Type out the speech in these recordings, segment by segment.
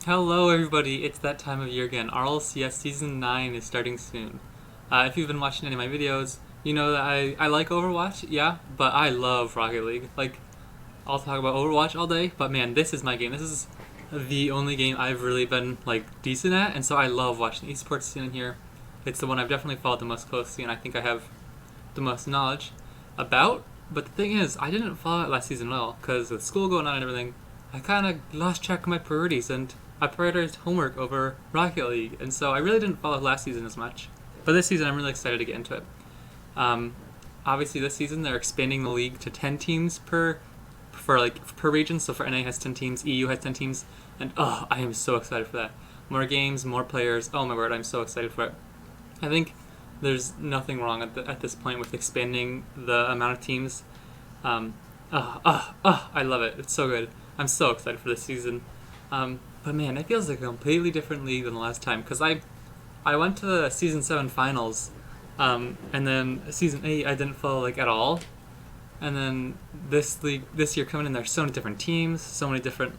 Hello, everybody. It's that time of year again. RLCS Season 9 is starting soon. If you've been watching any of my videos, you know that I like Overwatch, yeah, but I love Rocket League. Like, I'll talk about Overwatch all day, but man, this is my game. This is the only game I've really been, like, decent at, and so I love watching the esports scene in here. It's the one I've definitely followed the most closely, and I think I have the most knowledge about. But the thing is, I didn't follow it last season well, because with school going on and everything, I kind of lost track of my priorities, and I prioritized homework over Rocket League, and so I really didn't follow last season as much. But this season, I'm really excited to get into it. Um, Obviously, this season they're expanding the league to 10 teams per region. So for NA has 10 teams, EU has 10 teams, and I am so excited for that. More games, more players. Oh my word, I'm so excited for it. I think there's nothing wrong at this point with expanding the amount of teams. I love it. It's so good. I'm so excited for this season. But man, it feels like a completely different league than the last time, because I went to the Season 7 finals, and then Season 8 I didn't follow like at all. And then this year coming in, there's so many different teams, so many different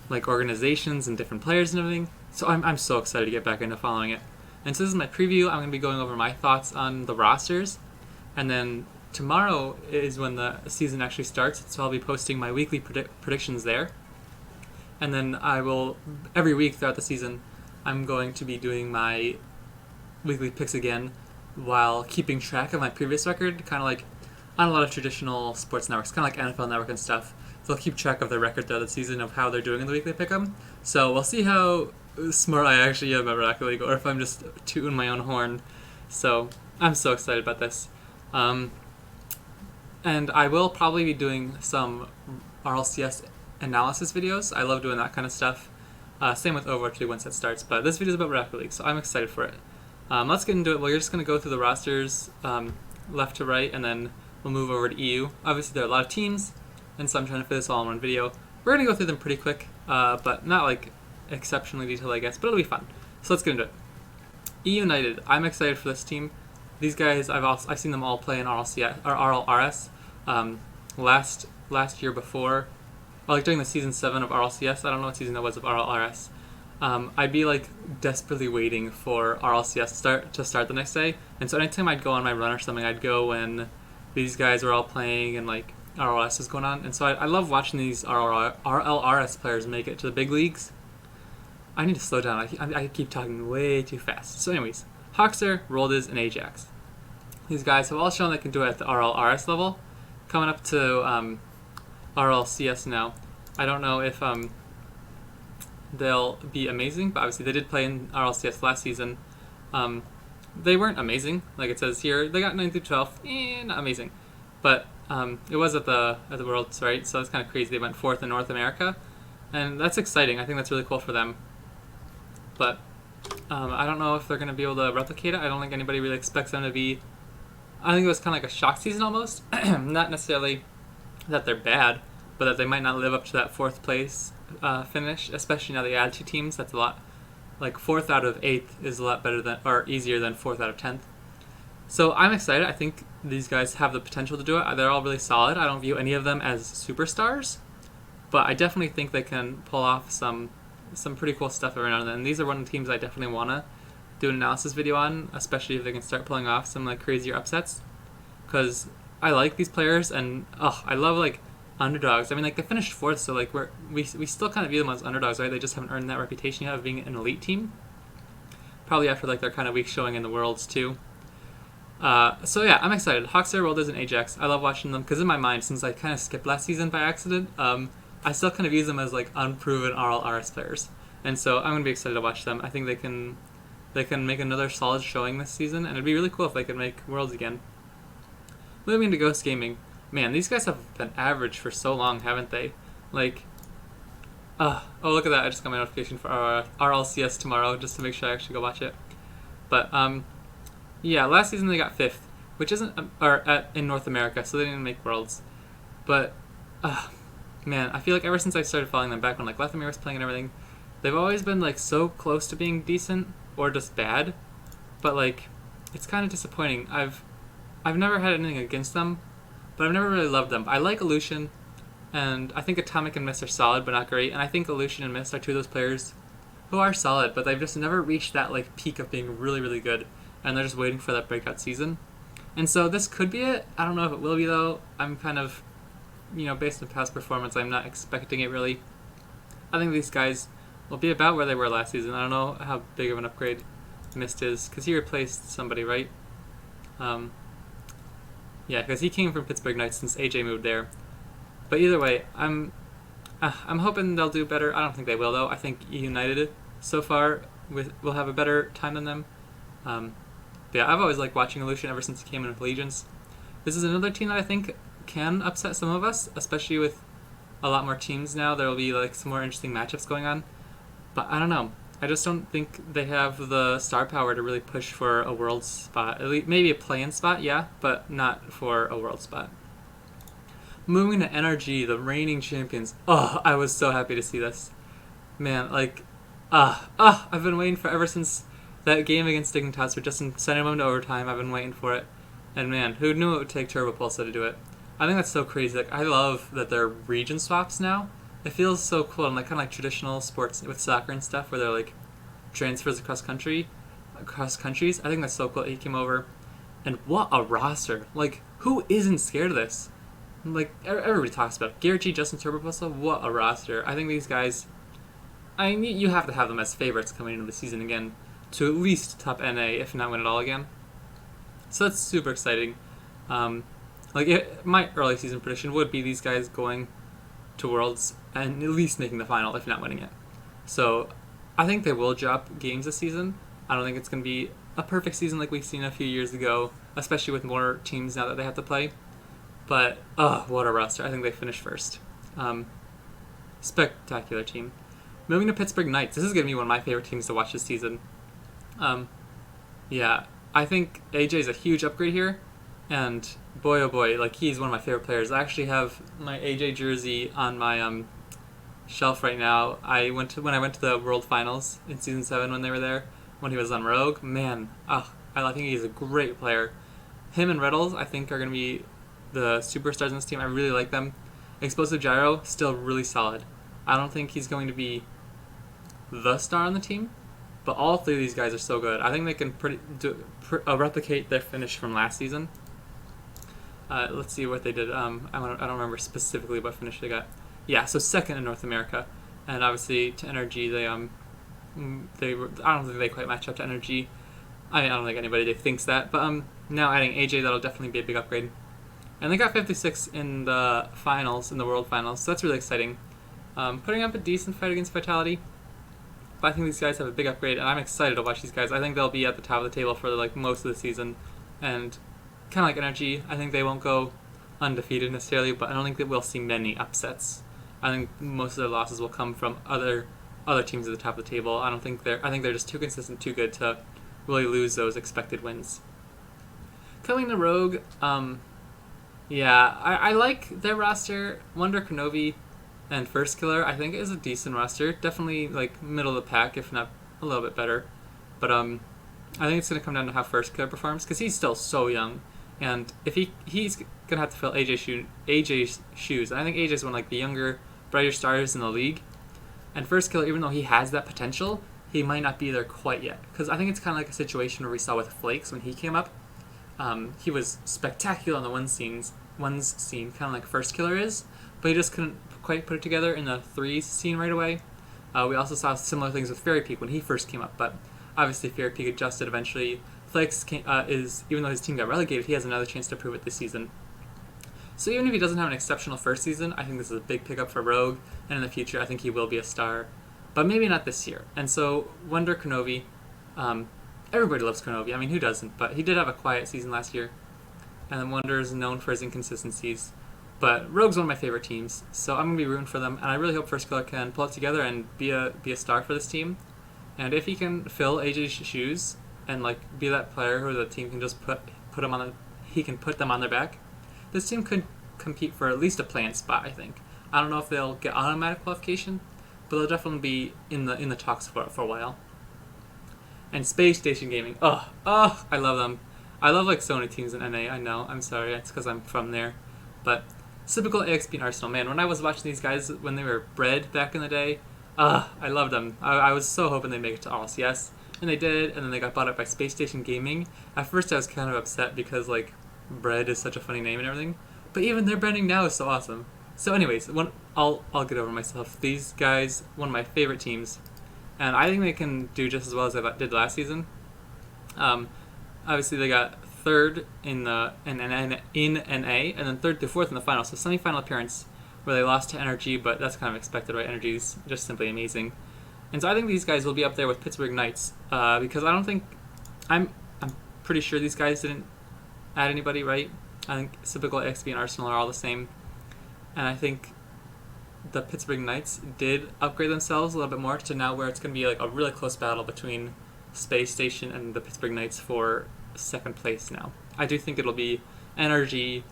like organizations and different players and everything. So I'm so excited to get back into following it. And so this is my preview. I'm going to be going over my thoughts on the rosters, and then tomorrow is when the season actually starts, so I'll be posting my weekly predictions there. And then I will, every week throughout the season, I'm going to be doing my weekly picks again while keeping track of my previous record, kind of like on a lot of traditional sports networks, kind of like NFL Network and stuff. They'll keep track of their record throughout the season of how they're doing in the weekly pick'em. So we'll see how smart I actually am at Rocket League, or if I'm just tooting my own horn. So I'm so excited about this. And I will probably be doing some RLCS analysis videos. I love doing that kind of stuff. Same with Overwatch 2 once that starts, but this video is about Rocket League, so I'm excited for it. Let's get into it. Well, you're just going to go through the rosters left to right, and then we'll move over to EU. Obviously, there are a lot of teams, and so I'm trying to fit this all in one video. We're going to go through them pretty quick, but not like exceptionally detailed, I guess, but it'll be fun. So let's get into it. EU United, I'm excited for this team. These guys, I've seen them all play in RLCS or RLRS last year before, or like during the season 7 of RLCS. I don't know what season that was of RLRS. I'd be like desperately waiting for RLCS to start the next day, and so anytime I'd go on my run or something, I'd go when these guys were all playing and like RLS is going on, and so I love watching these RLRS players make it to the big leagues. I need to slow down. I keep talking way too fast. So anyways, Hoxer, Roldiz, and Ajax. These guys have all shown they can do it at the RLRS level. Coming up to RLCS now. I don't know if they'll be amazing, but obviously they did play in RLCS last season. They weren't amazing, like it says here. They got 9 through 12, not amazing, but it was at the Worlds, right? So it's kind of crazy. They went 4th in North America, and that's exciting. I think that's really cool for them. But I don't know if they're going to be able to replicate it. I don't think anybody really expects them to be. I think it was kind of like a shock season almost. Not necessarily that they're bad, but that they might not live up to that 4th place finish, especially now they add 2 teams. That's a lot. Like 4th out of 8th is a lot better than, or easier than 4th out of 10th. So I'm excited. I think these guys have the potential to do it. They're all really solid. I don't view any of them as superstars, but I definitely think they can pull off some pretty cool stuff every now and then. And these are one of the teams I definitely want to do an analysis video on, especially if they can start pulling off some like crazier upsets, because I like these players, and I love like underdogs. I mean, like they finished 4th, so like we still kind of view them as underdogs, right? They just haven't earned that reputation yet of being an elite team. Probably after like their kind of weak showing in the Worlds too. So yeah, I'm excited. Hoxer, Roldiz, and Ajax. I love watching them because in my mind, since I kind of skipped last season by accident, I still kind of use them as like unproven RLRS players, and so I'm gonna be excited to watch them. I think they can make another solid showing this season, and it'd be really cool if they could make Worlds again. Moving into Ghost Gaming, man, these guys have been average for so long, haven't they? Like, oh look at that! I just got my notification for RLCS tomorrow, just to make sure I actually go watch it. But yeah, last season they got 5th, which isn't in North America, so they didn't make Worlds. But man, I feel like ever since I started following them back when like Lethemir was playing and everything, they've always been like so close to being decent or just bad. But like, it's kind of disappointing. I've never had anything against them, but I've never really loved them. I like Illusion. And I think Atomic and Mist are solid, but not great. And I think Illusion and Mist are two of those players who are solid, but they've just never reached that like peak of being really, really good. And they're just waiting for that breakout season. And so this could be it. I don't know if it will be though. I'm kind of, based on past performance, I'm not expecting it really. I think these guys will be about where they were last season. I don't know how big of an upgrade Mist is, because he replaced somebody, right? Yeah, because he came from Pittsburgh Knights since AJ moved there. But either way, I'm hoping they'll do better. I don't think they will though. I think United so far will have a better time than them. But yeah, I've always liked watching Illusion ever since he came in with Legions. This is another team that I think can upset some of us, especially with a lot more teams now. There will be like some more interesting matchups going on. But I don't know. I just don't think they have the star power to really push for a world spot. At least maybe a play-in spot, yeah, but not for a world spot. Moving to NRG, the reigning champions. Oh, I was so happy to see this. Man, like, I've been waiting for ever since that game against Dignitas, but just sending them to overtime. I've been waiting for it. And man, who knew it would take Turbo Pulsa to do it? I think that's so crazy. Like, I love that they're region swaps now. It feels so cool, and like kind of like traditional sports with soccer and stuff, where they're like transfers across countries. I think that's so cool that he came over, and what a roster! Like, who isn't scared of this? Like, everybody talks about it. Garrett G, Justin Turbopuzzle, what a roster! I think these guys, you have to have them as favorites coming into the season again, to at least top NA, if not win it all again. So that's super exciting. My early season prediction would be these guys going to Worlds and at least making the final, if not winning it. So I think they will drop games this season. I don't think it's going to be a perfect season like we've seen a few years ago, especially with more teams now that they have to play. But, what a roster. I think they finished first. Spectacular team. Moving to Pittsburgh Knights. This is going to be one of my favorite teams to watch this season. Yeah, I think AJ is a huge upgrade here. And boy, oh boy, like, he's one of my favorite players. I actually have my AJ jersey on my shelf right now. When I went to the World Finals in Season 7 when they were there, when he was on Rogue. Man, I think he's a great player. Him and Riddles, I think, are going to be the superstars in this team. I really like them. Explosive Gyro, still really solid. I don't think he's going to be the star on the team, but all three of these guys are so good. I think they can replicate their finish from last season. Let's see what they did. I don't remember specifically what finish they got. Yeah, so second in North America, and obviously to NRG, I don't think they quite match up to NRG. I don't think anybody thinks that, but now adding AJ, that'll definitely be a big upgrade. And they got 56 in the finals, in the World Finals, so that's really exciting. Putting up a decent fight against Vitality, but I think these guys have a big upgrade, and I'm excited to watch these guys. I think they'll be at the top of the table for like most of the season, and kind of like NRG, I think they won't go undefeated necessarily, but I don't think that we'll see many upsets. I think most of their losses will come from other teams at the top of the table. I think they're just too consistent, too good to really lose those expected wins. Coming to Rogue, yeah, I like their roster. Wonder Kenobi and First Killer, I think, is a decent roster. Definitely like middle of the pack, if not a little bit better. But I think it's going to come down to how First Killer performs, because he's still so young. And if he's going to have to fill AJ's shoes. And I think AJ's one of like the younger, brighter stars in the league. And First Killer, even though he has that potential, he might not be there quite yet. Because I think it's kind of like a situation where we saw with Flakes when he came up. He was spectacular on the ones scene, kind of like First Killer is, but he just couldn't quite put it together in the threes scene right away. We also saw similar things with Fairy Peak when he first came up, but obviously Fairy Peak adjusted eventually. Flakes even though his team got relegated, he has another chance to prove it this season. So even if he doesn't have an exceptional first season, I think this is a big pickup for Rogue, and in the future I think he will be a star. But maybe not this year. And so Wonder Kenobi, everybody loves Kenobi. I mean, who doesn't? But he did have a quiet season last year. And then Wonder is known for his inconsistencies. But Rogue's one of my favorite teams, so I'm going to be rooting for them. And I really hope First Killer can pull it together and be a star for this team. And if he can fill AJ's shoes and like be that player who the team can just put them on their back, this team could compete for at least a play-in spot, I think. I don't know if they'll get automatic qualification, but they'll definitely be in the talks for a while. And Space Station Gaming, I love them. I love like Sony teams in NA. I know, I'm sorry, it's because I'm from there, but Typical AXP and Arsenal. Man, when I was watching these guys when they were bred back in the day, I loved them. I was so hoping they'd make it to RLCS, and they did, and then they got bought up by Space Station Gaming. At first I was kind of upset because, like, Bread is such a funny name and everything, but even their branding now is so awesome. So anyways, I'll get over myself. These guys, one of my favorite teams, and I think they can do just as well as they did last season. Obviously they got third in NA, and then third to fourth in the final. So semi-final appearance where they lost to NRG, but that's kind of expected, right? NRG is just simply amazing, and so I think these guys will be up there with Pittsburgh Knights because I don't think I'm pretty sure these guys didn't add anybody, right? I think typical XP and Arsenal are all the same, and I think the Pittsburgh Knights did upgrade themselves a little bit more to now where it's going to be like a really close battle between Space Station and the Pittsburgh Knights for second place now. I do think it'll be NRG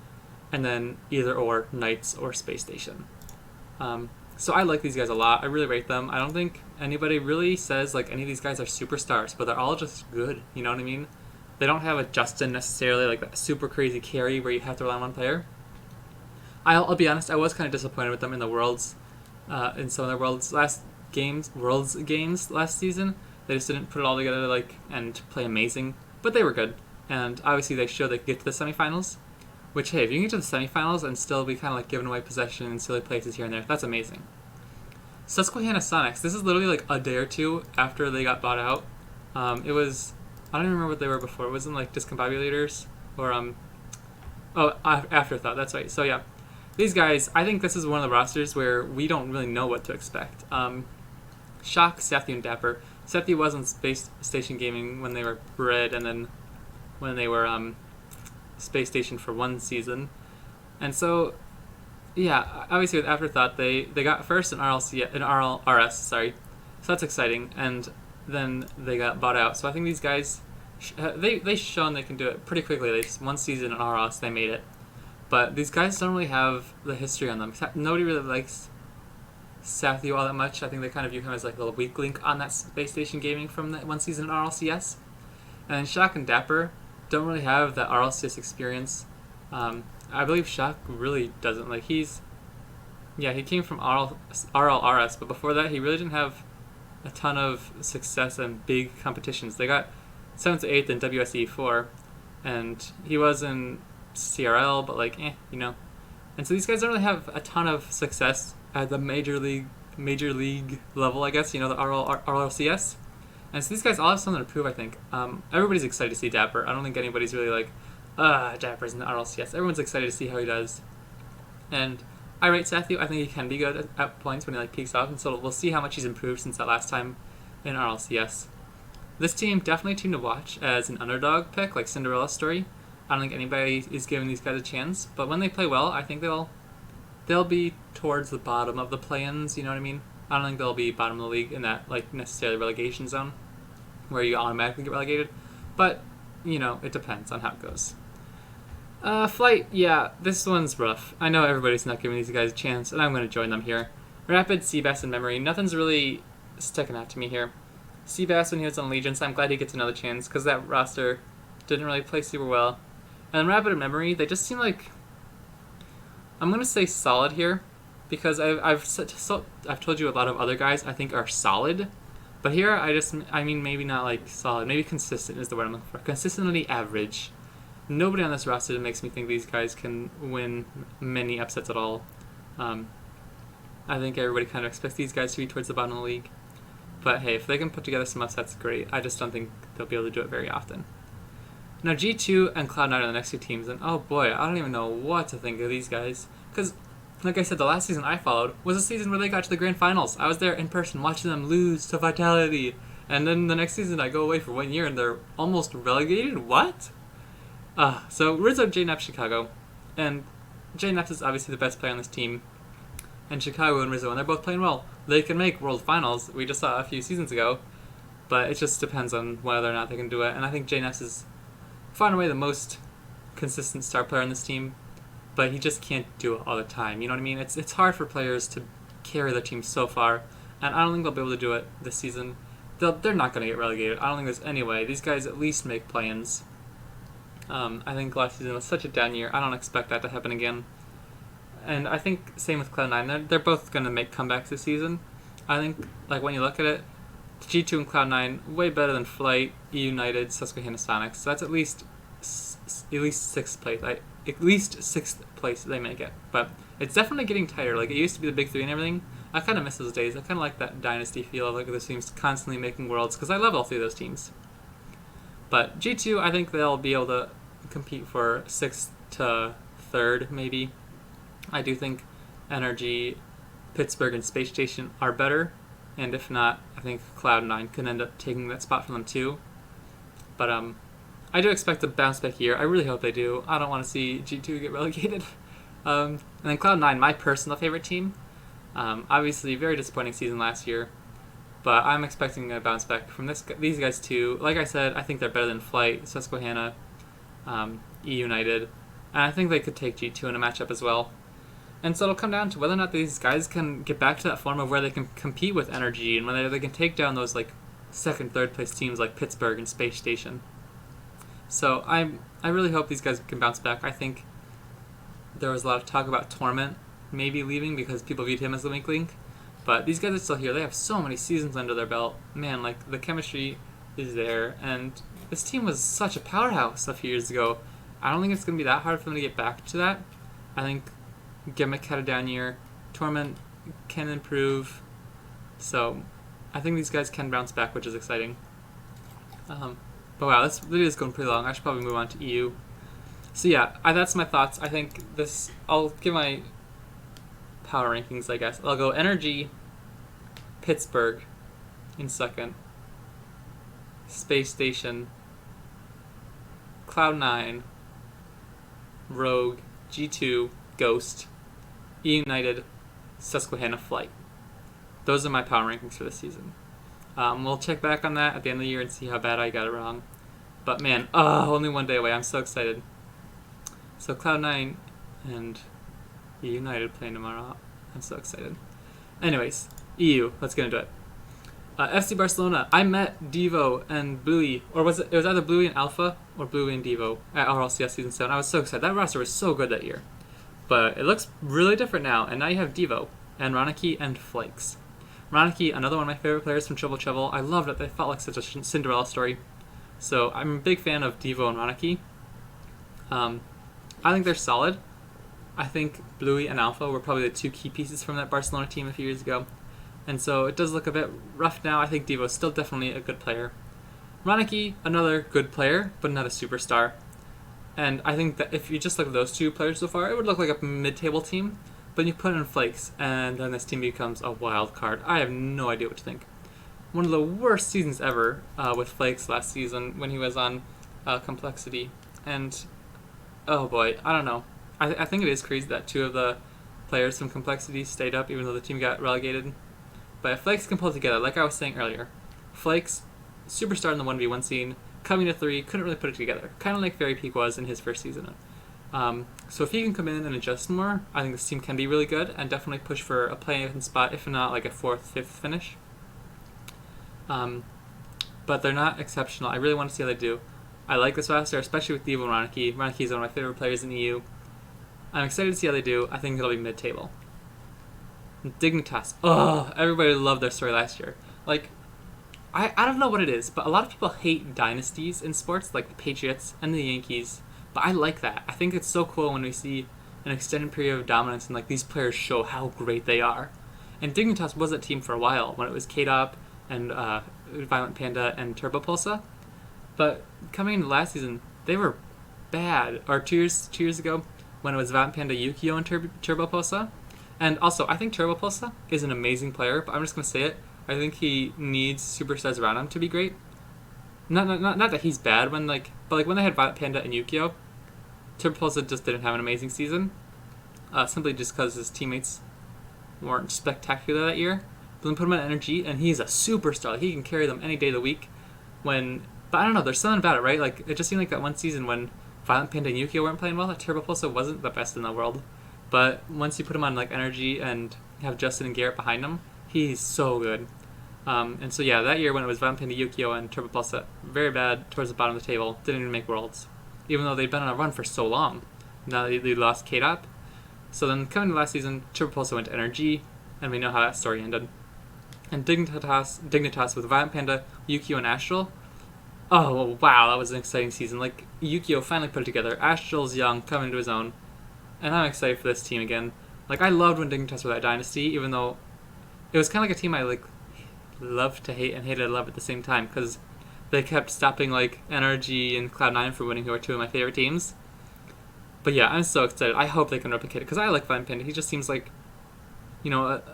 and then either or Knights or Space Station. So I like these guys a lot. I really rate them. I don't think anybody really says like any of these guys are superstars, but they're all just good. You know what I mean? They don't have a Justin necessarily, like that super crazy carry where you have to rely on one player. I'll be honest, I was kind of disappointed with them in the Worlds, in some of the Worlds games last season. They just didn't put it all together like and play amazing, but they were good. And obviously they showed they could get to the semifinals, which, hey, if you can get to the semifinals and still be kind of like giving away possession in silly places here and there, that's amazing. Susquehanna Sonics, this is literally like a day or two after they got bought out. It was, I don't even remember what they were before. It wasn't like Discombobulators or Afterthought, that's right. So yeah, these guys, I think this is one of the rosters where we don't really know what to expect. Shock, Sethy, and Dapper. Sethy was in Space Station Gaming when they were bred, and then when they were Space Station for one season. And so, yeah, obviously with Afterthought, they got first in RLRS, sorry. So that's exciting. And then they got bought out. So I think these guys, they've shown they can do it pretty quickly. They just one season in RLS, they made it. But these guys don't really have the history on them. Nobody really likes Sathy all that much. I think they kind of view him as like a little weak link on that Space Station Gaming from that one season in RLCS. And then Shock and Dapper don't really have that RLCS experience. I believe Shock really doesn't. Like he came from RLRS, but before that he really didn't have a ton of success in big competitions. They got 7th to 8th in WSE 4, and he was in CRL, but like, you know. And so these guys don't really have a ton of success at the major league level, I guess, you know, the RLCS. And so these guys all have something to prove, I think. Everybody's excited to see Dapper. I don't think anybody's really like, Dapper's in the RLCS. Everyone's excited to see how he does. And I rate Sethy. I think he can be good at points when he like peaks off, and so we'll see how much he's improved since that last time in RLCS. This team, definitely a team to watch as an underdog pick, like Cinderella story. I don't think anybody is giving these guys a chance, but when they play well, I think they'll be towards the bottom of the play-ins, you know what I mean? I don't think they'll be bottom of the league in that like necessarily relegation zone where you automatically get relegated, but you know, it depends on how it goes. Flight, yeah, this one's rough. I know everybody's not giving these guys a chance, and I'm going to join them here. Rapid, Seabass, and Memory. Nothing's really sticking out to me here. Seabass, when he was on Allegiance, I'm glad he gets another chance because that roster didn't really play super well. And Rapid and Memory, they just seem like, I'm going to say solid here because I've told you a lot of other guys I think are solid, but here I mean maybe not like solid, maybe consistent is the word I'm looking for. Consistently average. Nobody on this roster makes me think these guys can win many upsets at all. I think everybody kind of expects these guys to be towards the bottom of the league. But hey, if they can put together some upsets, great. I just don't think they'll be able to do it very often. Now G2 and Cloud9 are the next two teams, and oh boy, I don't even know what to think of these guys. Because, like I said, the last season I followed was a season where they got to the grand finals. I was there in person watching them lose to Vitality. And then the next season I go away for 1 year and they're almost relegated? What? So Rizzo, JNEP, Chicago. And JNEP is obviously the best player on this team. And Chicago and Rizzo, and they're both playing well. They can make World Finals. We just saw a few seasons ago. But it just depends on whether or not they can do it. And I think JNEP is far and away the most consistent star player on this team. But he just can't do it all the time. You know what I mean? It's hard for players to carry their team so far. And I don't think they'll be able to do it this season. They're not going to get relegated. I don't think there's any way. These guys at least make play-ins. I think last season was such a down year. I don't expect that to happen again. And I think same with Cloud9. They're both going to make comebacks this season. I think, like, when you look at it, G2 and Cloud9 way better than Flight, E United, Susquehanna Sonics. So that's at least sixth place. At least sixth place they may get. But it's definitely getting tighter. Like, it used to be the big three and everything. I kind of miss those days. I kind of like that dynasty feel of like those teams constantly making worlds because I love all three of those teams. But G2, I think they'll be able to compete for 6th to 3rd, maybe. I do think Energy, Pittsburgh, and Space Station are better. And if not, I think Cloud9 could end up taking that spot from them too. But I do expect a bounce back year. I really hope they do. I don't want to see G2 get relegated. And then Cloud9, my personal favorite team. Obviously, very disappointing season last year. But I'm expecting a bounce back from these guys too. Like I said, I think they're better than Flight, Susquehanna, E United. And I think they could take G2 in a matchup as well. And so it'll come down to whether or not these guys can get back to that form of where they can compete with Energy and whether they can take down those like 2nd, 3rd place teams like Pittsburgh and Space Station. So I really hope these guys can bounce back. I think there was a lot of talk about Torment maybe leaving because people viewed him as the weak link. But these guys are still here. They have so many seasons under their belt. Man, like, the chemistry is there. And this team was such a powerhouse a few years ago. I don't think it's going to be that hard for them to get back to that. I think Gimmick had a down year. Torment can improve. So I think these guys can bounce back, which is exciting. But wow, this video is going pretty long. I should probably move on to EU. So yeah, that's my thoughts. I think I'll give my power rankings, I guess. I'll go Energy, Pittsburgh in 2nd, Space Station, Cloud9, Rogue, G2, Ghost, E United, Susquehanna, Flight. Those are my power rankings for this season. We'll check back on that at the end of the year and see how bad I got it wrong. But man, only one day away. I'm so excited. So Cloud9 and E United playing tomorrow. I'm so excited. Anyways, EU. Let's get into it. FC Barcelona. I met Devo and Bluey, or was it? It was either Bluey and Alpha or Bluey and Devo at RLCS Season 7. I was so excited. That roster was so good that year. But it looks really different now, and now you have Devo and Ronicky and Flakes. Ronicky, another one of my favorite players from Treble Treble. I loved it. They felt like such a Cinderella story. So I'm a big fan of Devo and Ronicky. I think they're solid. I think Bluey and Alpha were probably the two key pieces from that Barcelona team a few years ago. And so it does look a bit rough now. I think Devo's still definitely a good player. Ronicky, another good player, but not a superstar. And I think that if you just look at those two players so far, it would look like a mid-table team. But you put in Flakes, and then this team becomes a wild card. I have no idea what to think. One of the worst seasons ever with Flakes last season when he was on Complexity. And, oh boy, I don't know. I think it is crazy that two of the players from Complexity stayed up even though the team got relegated. But if Flakes can pull it together, like I was saying earlier, Flakes, superstar in the 1v1 scene, coming to 3, couldn't really put it together. Kind of like Fairy Peak was in his first season. So if he can come in and adjust more, I think this team can be really good and definitely push for a play-in spot, if not like a 4th, 5th finish. But they're not exceptional. I really want to see how they do. I like this roster, especially with Devo and Ronicky. Ronicky is one of my favorite players in the EU. I'm excited to see how they do. I think it'll be mid-table. Dignitas. Oh, everybody loved their story last year. Like, I don't know what it is, but a lot of people hate dynasties in sports, like the Patriots and the Yankees. But I like that. I think it's so cool when we see an extended period of dominance and like these players show how great they are. And Dignitas was that team for a while when it was K-Dop and Violent Panda and Turbo Pulsa. But coming into last season, they were bad. Or 2 years ago, when it was Violent Panda, Yukio, and Turbo Pulsa. And also, I think Turbo Pulsa is an amazing player, but I'm just going to say it. I think he needs superstars around him to be great. Not that he's bad when but when they had Violent Panda and Yukio, Turbo Pulsa just didn't have an amazing season. Simply just because his teammates weren't spectacular that year. But then put him on Energy, and he's a superstar. He can carry them any day of the week. But I don't know, there's something about it, right? Like, it just seemed like that one season when Violent Panda and Yukio weren't playing well, that Turbo Pulsa wasn't the best in the world. But once you put him on like Energy and have Justin and Garrett behind him, he's so good. And so yeah, that year when it was Violent Panda, Yukio, and Turbo Pulsa, very bad towards the bottom of the table, didn't even make Worlds. Even though they'd been on a run for so long. Now they lost K-Dop. So then coming to last season, Virtuoso went to NRG, and we know how that story ended. And Dignitas with Violent Panda, Yukio, and Astral. Oh wow, that was an exciting season. Like Yukio finally put it together. Astral's young, coming into his own, and I'm excited for this team again. Like I loved when Dignitas were that dynasty, even though it was kind of like a team I like loved to hate and hated to love at the same time because they kept stopping like NRG and Cloud9 from winning, who are two of my favorite teams. But yeah, I'm so excited. I hope they can replicate it because I like Violent Panda. He just seems like,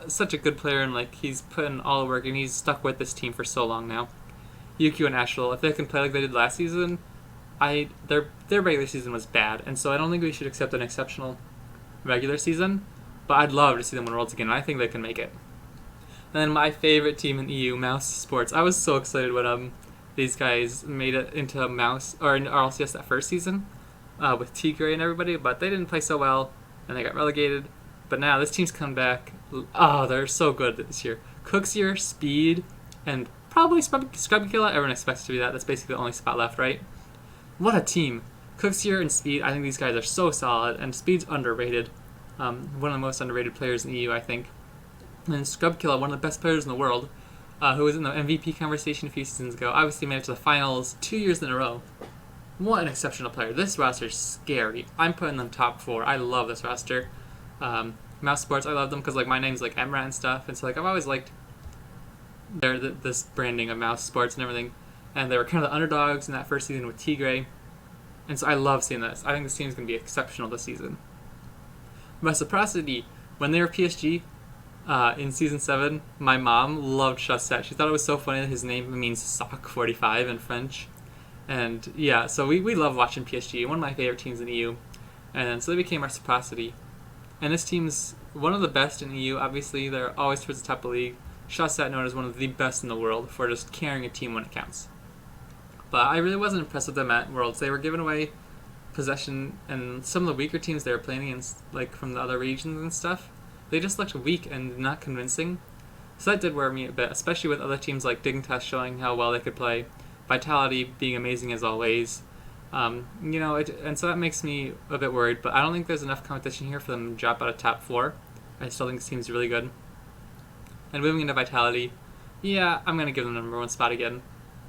such a good player, and like he's put in all the work and he's stuck with this team for so long now. Yukio and Astral, if they can play like they did last season, their regular season was bad, and so I don't think we should accept an exceptional regular season. But I'd love to see them win Worlds again, and I think they can make it. And then my favorite team in EU, Mouse Sports. I was so excited when these guys made it into Mouse or into RLCS that first season with Tigray and everybody, but they didn't play so well, and they got relegated. But now this team's come back. Oh, they're so good this year. Cooksier, Speed, and probably Scrubkilla. Everyone expects it to be that. That's basically the only spot left, right? What a team. Cooksier and Speed, I think these guys are so solid, and Speed's underrated. One of the most underrated players in the EU, I think. And Scrubkilla, one of the best players in the world, who was in the MVP conversation a few seasons ago, obviously made it to the finals 2 years in a row. What an exceptional player. This roster's scary. I'm putting them top 4. I love this roster. Mouse Sports, I love them because like my name's like Emrat and stuff, and so like I've always liked this branding of Mouse Sports and everything. And they were kind of the underdogs in that first season with Tigray. And so I love seeing this. I think this team's going to be exceptional this season. Reciprocity, when they were PSG in Season 7, my mom loved Chaussette. She thought it was so funny that his name means sock 45 in French. And yeah, so we love watching PSG, one of my favorite teams in EU. And so they became Reciprocity. And this team's one of the best in EU. Obviously, they're always towards the top of the league. Chaussette known as one of the best in the world for just carrying a team when it counts. But I really wasn't impressed with them at Worlds. They were giving away possession, and some of the weaker teams they were playing against, like from the other regions and stuff, they just looked weak and not convincing. So that did worry me a bit, especially with other teams like Dignitas showing how well they could play, Vitality being amazing as always. And so that makes me a bit worried, but I don't think there's enough competition here for them to drop out of top 4. I still think this team's really good. And moving into Vitality, yeah, I'm going to give them the number 1 spot again.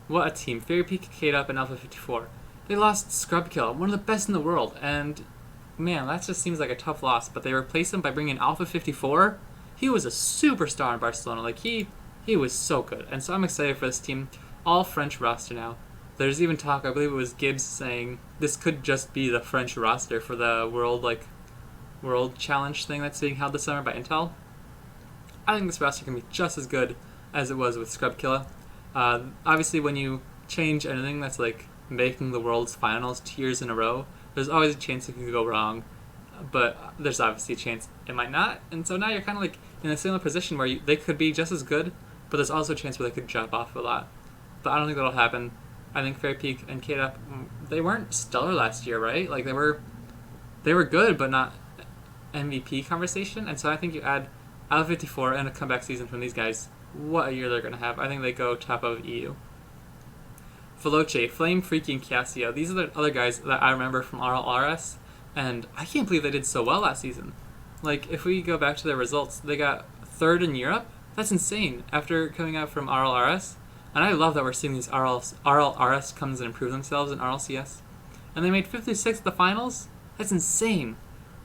What a team. Fairy Peak, K-Up, and Alpha 54. They lost Scrubkill, one of the best in the world, and man, that just seems like a tough loss, but they replaced him by bringing in Alpha 54. He was a superstar in Barcelona. Like, he was so good, and so I'm excited for this team. All French roster now. There's even talk, I believe it was Gibbs saying, this could just be the French roster for the World Challenge thing that's being held this summer by Intel. I think this roster can be just as good as it was with Scrubkilla. Obviously, when you change anything that's like making the World's finals 2 years in a row, there's always a chance it could go wrong, but there's obviously a chance it might not, and so now you're kind of like in a similar position where they could be just as good, but there's also a chance where they could drop off a lot. But I don't think that'll happen. I think Fairy Peak and K-Up, they weren't stellar last year, right? Like they were good, but not MVP conversation, and so I think you add Alpha 54 and a comeback season from these guys. What a year they're going to have. I think they go top of EU. Veloce, Flame, Freaky, and Casio. These are the other guys that I remember from RLRS, and I can't believe they did so well last season. Like, if we go back to their results, they got 3rd in Europe? That's insane after coming out from RLRS. And I love that we're seeing these RLRS comes and improve themselves in RLCS. And they made 56th at the finals? That's insane.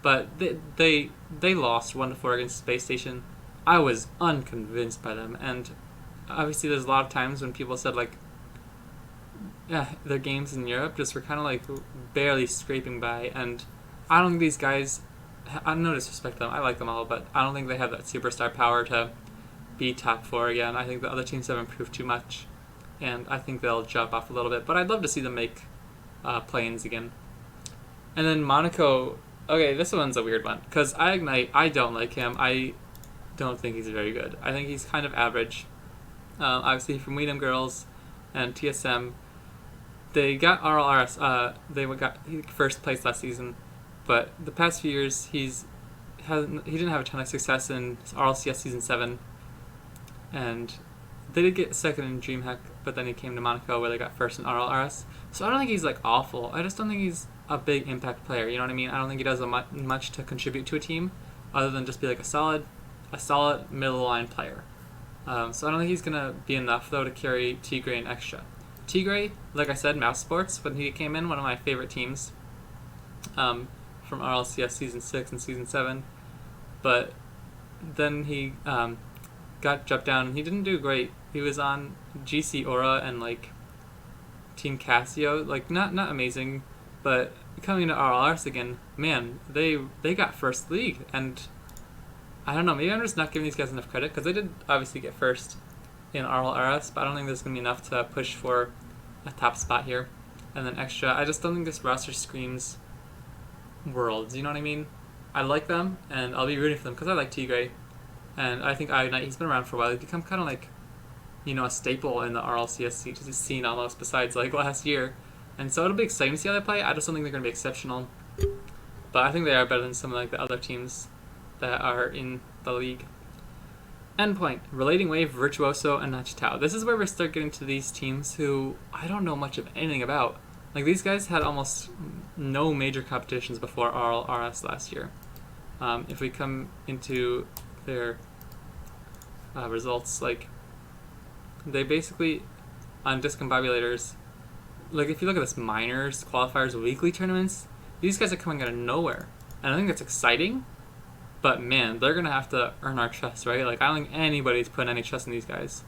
But they lost 1-4 against Space Station. I was unconvinced by them, and obviously there's a lot of times when people said like, yeah, their games in Europe just were kind of like barely scraping by, and I don't think these guys, I no disrespect to them, I like them all, but I don't think they have that superstar power to be top 4 again. I think the other teams have improved too much, and I think they'll drop off a little bit, but I'd love to see them make play-ins again. And then Monaco, okay, this one's a weird one, because Ignite, I don't like him. I don't think he's very good. I think he's kind of average. Obviously from Weedham Girls and TSM, they got RLRS. They got first place last season, but the past few years he didn't have a ton of success in RLCS Season 7, and they did get second in DreamHack, but then he came to Monaco where they got first in RLRS. So I don't think he's like awful. I just don't think he's a big impact player. You know what I mean? I don't think he does much to contribute to a team, other than just be like a solid middle line player. So I don't think he's gonna be enough though to carry Tigre and Extra. Tigre, like I said, Mouse Sports when he came in, one of my favorite teams from RLCS season 6 and season 7, but then he got dropped down and he didn't do great. He was on GC Aura and like Team Casio, like not amazing, but coming to RLRS again, man, they got first league, and I don't know, maybe I'm just not giving these guys enough credit because they did obviously get first in RLRS, but I don't think there's gonna be enough to push for a top spot here. And then Extra, I just don't think this roster screams Worlds. You know what I mean? I like them, and I'll be rooting for them because I like Tigre, and I think Ignite, he's been around for a while. He's become kind of like, you know, a staple in the RLCS scene almost, besides like last year. And so it'll be exciting to see how they play. I just don't think they're going to be exceptional, but I think they are better than some of like the other teams that are in the league. Endpoint, Relating Wave, Virtuoso, and Nachitao. This is where we start getting to these teams who I don't know much of anything about. Like, these guys had almost no major competitions before RLRS last year. If we come into their results, like, they basically, on Discombobulators, like, if you look at this minors, qualifiers, weekly tournaments, these guys are coming out of nowhere. And I think that's exciting, but man, they're going to have to earn our trust, right? Like, I don't think anybody's putting any trust in these guys.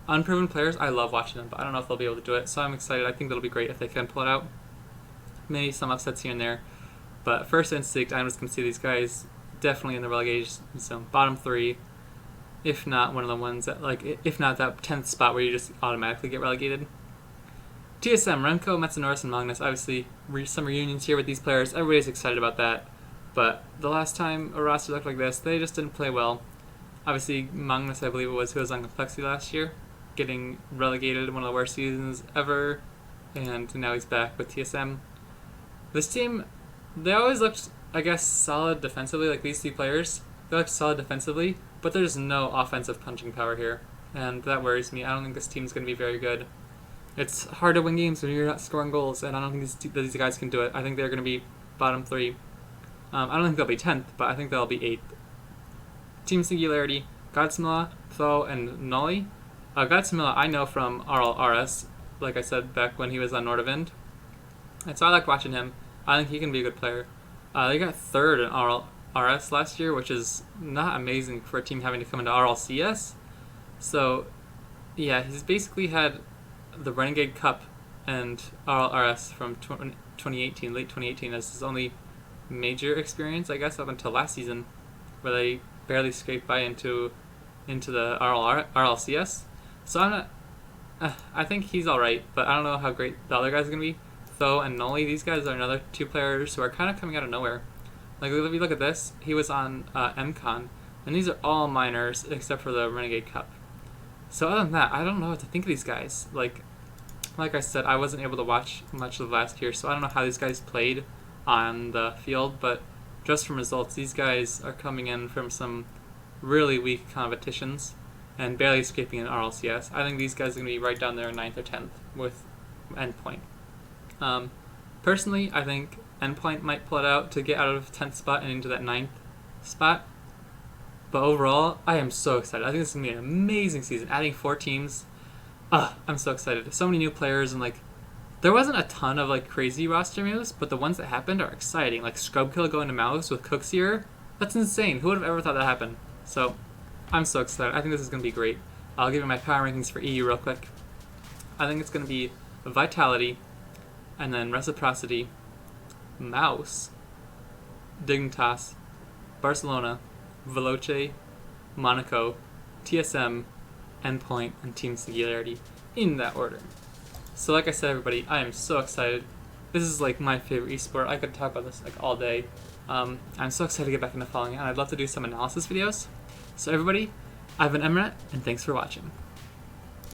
Unproven players, I love watching them, but I don't know if they'll be able to do it, so I'm excited. I think that'll be great if they can pull it out. Maybe some upsets here and there, but first instinct, I'm just going to see these guys definitely in the relegation zone, bottom 3, if not one of the ones that, like, if not that 10th spot where you just automatically get relegated. TSM, Remco, Metzonoris, and Magnus, obviously some reunions here with these players. Everybody's excited about that, but the last time a roster looked like this, they just didn't play well. Obviously, Magnus, I believe it was, who was on Complexity last year, getting relegated, one of the worst seasons ever, and now he's back with TSM. This team, they always looked, I guess, solid defensively, like these 3 players. They looked solid defensively, but there's no offensive punching power here, and that worries me. I don't think this team's going to be very good. It's hard to win games when you're not scoring goals, and I don't think these guys can do it. I think they're going to be bottom 3. I don't think they'll be 10th, but I think they'll be 8th. Team Singularity, Godsmilla, Tho, and Nolly. Godsmilla I know from RLRS, like I said, back when he was on Nordavind. And so I like watching him. I think he can be a good player. They got 3rd in RLRS last year, which is not amazing for a team having to come into RLCS. So, yeah, he's basically had the Renegade Cup and RLRS from 2018, late 2018, as his only major experience, I guess, up until last season, where they barely scraped by into the RLCS. So I'm not. I think he's all right, but I don't know how great the other guys are gonna be. Tho and Nolly, these guys are another 2 players who are kind of coming out of nowhere. Like, if you look at this, he was on MCon, and these are all minors except for the Renegade Cup. So other than that, I don't know what to think of these guys. Like I said, I wasn't able to watch much of last year, so I don't know how these guys played on the field, but just from results, these guys are coming in from some really weak competitions and barely escaping an RLCS. I think these guys are going to be right down there in 9th or 10th with Endpoint. Personally, I think Endpoint might pull it out to get out of 10th spot and into that 9th spot. But overall, I am so excited. I think this is going to be an amazing season. Adding 4 teams, I'm so excited. So many new players, and like, there wasn't a ton of like crazy roster moves, but the ones that happened are exciting. Like Scrubkill going to Mouse with Cooks here, that's insane. Who would have ever thought that happened? So I'm so excited. I think this is going to be great. I'll give you my power rankings for EU real quick. I think it's going to be Vitality, and then Reciprocity, Mouse, Dignitas, Barcelona, Veloce, Monaco, TSM, Endpoint, and Team Singularity, in that order. So like I said, everybody, I am so excited. This is like my favorite esport. I could talk about this like all day. I'm so excited to get back into following it, and I'd love to do some analysis videos. So everybody, I've been Emret, and thanks for watching.